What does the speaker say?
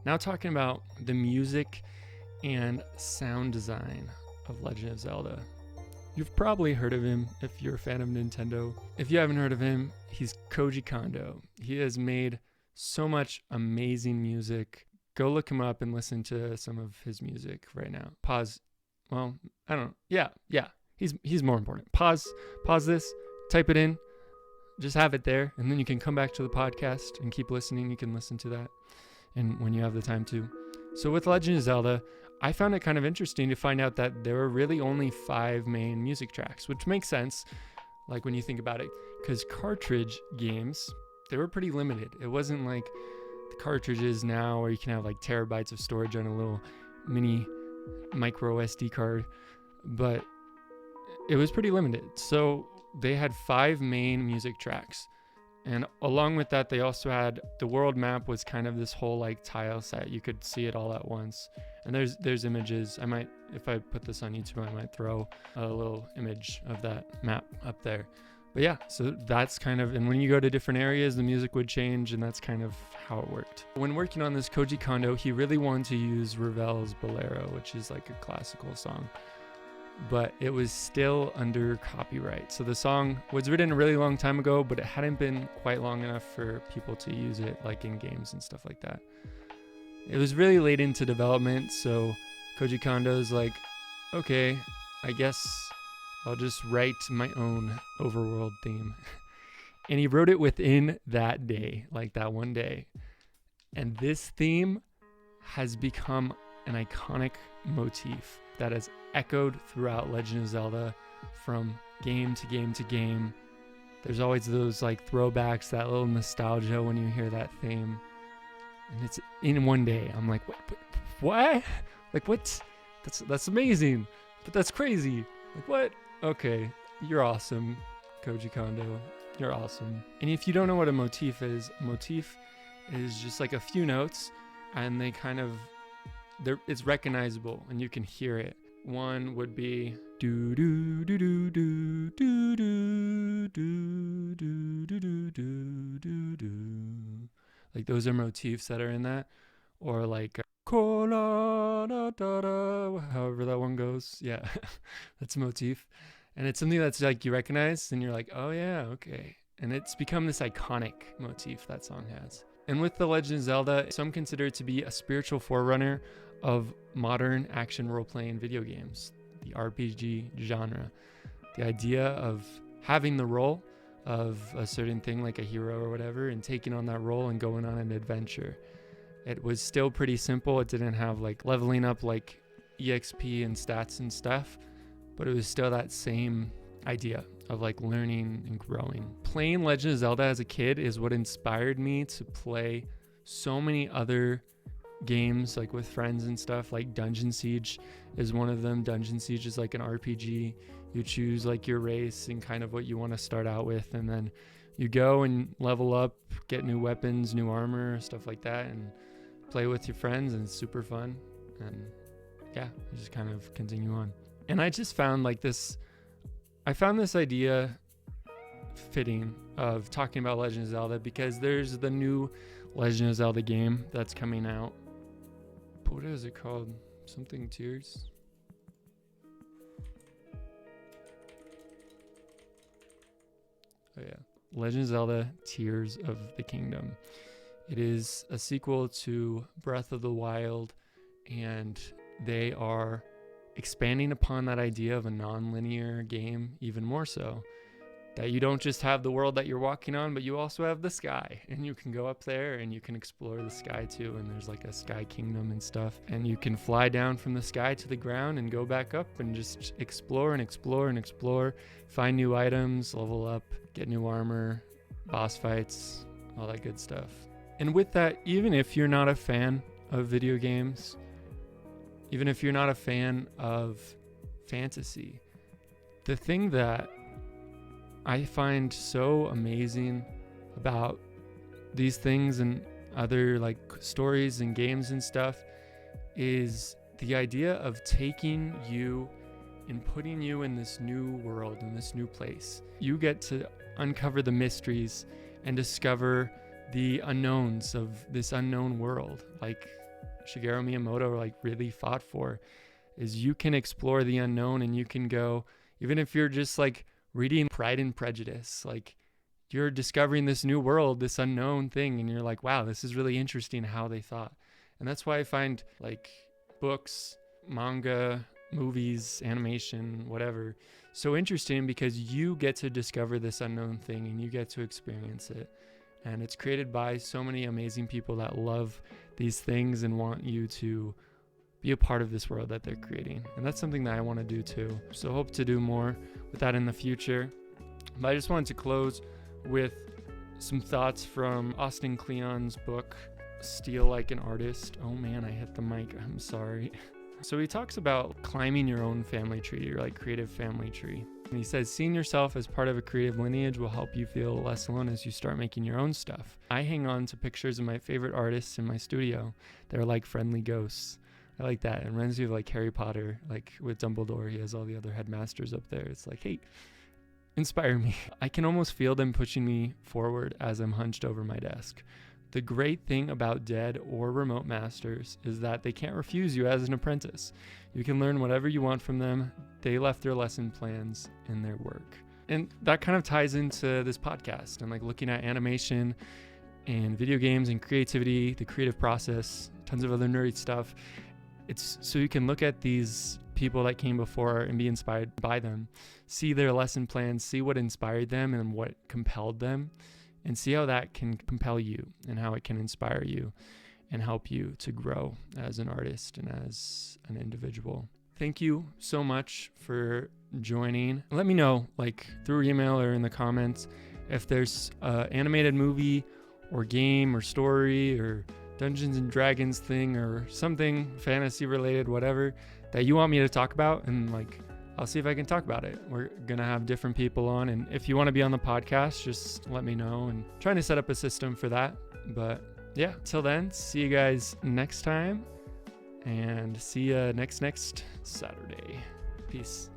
Now talking about the music and sound design of Legend of Zelda. You've probably heard of him if you're a fan of Nintendo. If you haven't heard of him, he's Koji Kondo. He has made so much amazing music. Go look him up and listen to some of his music right now. Pause. Well, I don't know. Yeah. He's more important. Pause this, type it in, just have it there, and then you can come back to the podcast and keep listening. You can listen to that and when you have the time to. So with Legend of Zelda, I found it kind of interesting to find out that there were really only 5 main music tracks, which makes sense, like when you think about it, because cartridge games, they were pretty limited. It wasn't like the cartridges now where you can have like terabytes of storage on a little mini micro SD card, but it was pretty limited. So they had 5 main music tracks. And along with that, they also had the world map was kind of this whole like tile set. You could see it all at once. And there's images. I might, if I put this on YouTube, I might throw a little image of that map up there. But yeah, so that's kind of, and when you go to different areas, the music would change, and that's kind of how it worked. When working on this, Koji Kondo, he really wanted to use Ravel's Bolero, which is like a classical song, but it was still under copyright. So the song was written a really long time ago, but it hadn't been quite long enough for people to use it like in games and stuff like that. It was really late into development, so Koji Kondo's like, okay, I guess I'll just write my own overworld theme. And he wrote it within that day, like that one day. And this theme has become an iconic motif that has echoed throughout Legend of Zelda from game to game to game. There's always those like throwbacks, that little nostalgia when you hear that theme. And it's in one day. I'm like, what? Like, what? That's amazing. But that's crazy. Like, what? Okay, you're awesome, Koji Kondo. You're awesome. And if you don't know what a motif is just like a few notes, and they kind of, it's recognizable and you can hear it. One would be do do do do do do do do do do do do do. Like those are motifs that are in that, or like however that one goes. Yeah, that's a motif, and it's something that's like you recognize, and you're like, oh yeah, okay. And it's become this iconic motif that song has. And with The Legend of Zelda, some consider it to be a spiritual forerunner of modern action role-playing video games, the RPG genre. The idea of having the role of a certain thing like a hero or whatever and taking on that role and going on an adventure. It was still pretty simple. It didn't have like leveling up like EXP and stats and stuff, but it was still that same idea of like learning and growing. Playing Legend of Zelda as a kid is what inspired me to play so many other games like with friends and stuff. Like Dungeon Siege is one of them. Dungeon Siege is like an RPG. You choose like your race and kind of what you want to start out with, and then you go and level up, get new weapons, new armor, stuff like that, and play with your friends, and it's super fun. And yeah, you just kind of continue on. And I just found like this, I found this idea fitting of talking about Legend of Zelda because there's the new Legend of Zelda game that's coming out. What is it called? Something Tears? Oh yeah. Legend of Zelda Tears of the Kingdom. It is a sequel to Breath of the Wild, and they are expanding upon that idea of a non-linear game even more so. That you don't just have the world that you're walking on, but you also have the sky, and you can go up there and you can explore the sky too, and there's like a sky kingdom and stuff, and you can fly down from the sky to the ground and go back up and just explore and explore and explore, find new items, level up, get new armor, boss fights, all that good stuff. And with that, even if you're not a fan of video games, even if you're not a fan of fantasy, the thing that I find so amazing about these things and other like stories and games and stuff is the idea of taking you and putting you in this new world, in this new place. You get to uncover the mysteries and discover the unknowns of this unknown world. Like Shigeru Miyamoto like really fought for, is you can explore the unknown, and you can go, even if you're just like reading Pride and Prejudice, like you're discovering this new world, this unknown thing, and you're like, wow, this is really interesting how they thought. And that's why I find like books, manga, movies, animation, whatever, so interesting, because you get to discover this unknown thing and you get to experience it. And it's created by so many amazing people that love these things and want you to be a part of this world that they're creating. And that's something that I want to do too. So hope to do more with that in the future. But I just wanted to close with some thoughts from Austin Kleon's book, Steal Like an Artist. Oh man, I hit the mic. I'm sorry. So he talks about climbing your own family tree, your like creative family tree. And he says, seeing yourself as part of a creative lineage will help you feel less alone as you start making your own stuff. I hang on to pictures of my favorite artists in my studio. They're like friendly ghosts. I like that. It reminds me of like Harry Potter, like with Dumbledore. He has all the other headmasters up there. It's like, hey, inspire me. I can almost feel them pushing me forward as I'm hunched over my desk. The great thing about dead or remote masters is that they can't refuse you as an apprentice. You can learn whatever you want from them. They left their lesson plans in their work. And that kind of ties into this podcast and like looking at animation and video games and creativity, the creative process, tons of other nerdy stuff. It's so you can look at these people that came before and be inspired by them, see their lesson plans, see what inspired them and what compelled them, and see how that can compel you and how it can inspire you and help you to grow as an artist and as an individual. Thank you so much for joining. Let me know, like through email or in the comments, if there's an animated movie or game or story or Dungeons and Dragons thing or something fantasy related, whatever, that you want me to talk about, and like I'll see if I can talk about it. We're gonna have different people on, and if you want to be on the podcast, just let me know, and trying to set up a system for that. But yeah, till then, see you guys next time, and see you next Saturday. Peace.